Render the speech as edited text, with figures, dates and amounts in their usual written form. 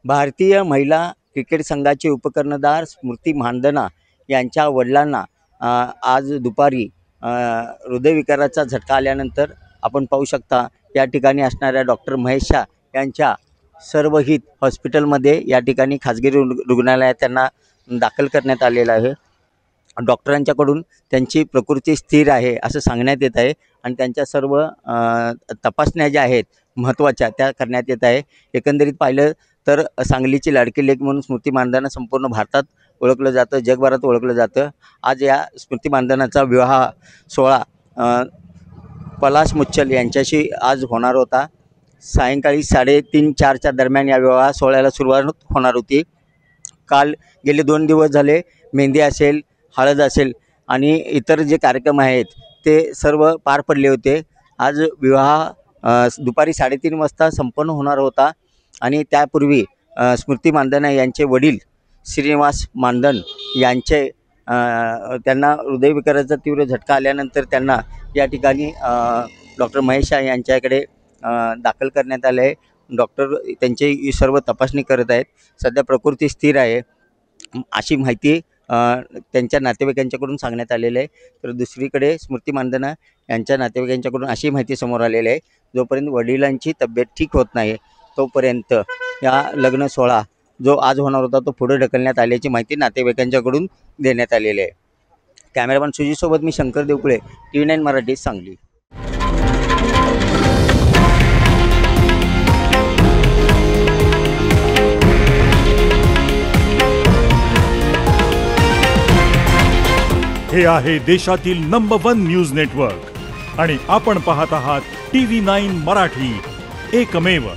भारतीय महिला क्रिकेट संघाचे उपकर्णधार स्मृती मानधना यांच्या वडिलांना आज दुपारी हृदयविकाराचा झटका आल्यानंतर आपण पाहू शकता या ठिकाणी असणाऱ्या डॉक्टर महेश शाह यांच्या सर्वहित हॉस्पिटलमध्ये या ठिकाणी खाजगी रुग्णालयात त्यांना दाखल करण्यात आलेलं आहे। डॉक्टरांच्याकडून त्यांची प्रकृती स्थिर आहे असं सांगण्यात येत आहे आणि त्यांच्या सर्व तपासण्या ज्या आहेत महत्त्वाच्या त्या करण्यात येत आहे। एकंदरीत पाहिलं तर सांगलीची लाडकी लेक म्हणून स्मृती मानधना संपूर्ण भारतात ओळखलं जातं, जगभरात ओळखलं जातं। आज या स्मृती मानधनाचा विवाह सोहळा पलाश मुच्छल यांच्याशी आज होणार होता। सायंकाळी 3:30-4च्या दरम्यान या विवाह सोहळ्याला सुरुवात होणार होती। काल गेले 2 दिवस झाले मेहंदी असेल, हळद असेल आणि इतर जे कार्यक्रम आहेत ते सर्व पार पडले होते। आज विवाह दुपारी 3:30 वाजता संपन्न होणार होता आणि त्यापूर्वी स्मृती मानधना यांचे वडील श्रीनिवास मानधन यांचे त्यांना हृदयविकाराचा तीव्र झटका आल्यानंतर त्यांना या ठिकाणी डॉक्टर महेश शाह यांच्याकडे दाखल करण्यात आले आहे। डॉक्टर त्यांची सर्व तपासणी करत आहेत। सध्या प्रकृती स्थिर आहे अशी माहिती त्यांच्या नातेवाईकांच्याकडून सांगण्यात आलेलं आहे। तर दुसरीकडे स्मृती मानधना यांच्या नातेवाईकांच्याकडून अशी माहिती समोर आलेली आहे, जोपर्यंत वडिलांची तब्येत ठीक होत नाही तोपर्यंत या लग्न सोहळा जो आज होणार होता तो पुढे ढकलण्यात आल्याची माहिती नातेवाईकांच्याकडून देण्यात आलेली आहे। कॅमेरामॅन सुजीतसोबत मी शंकर देवकुळे, TV9 मराठी, सांगली। हे आहे देशातील नंबर 1 न्यूज नेटवर्क आणि आपण पाहत आहात TV9 मराठी, एकमेव।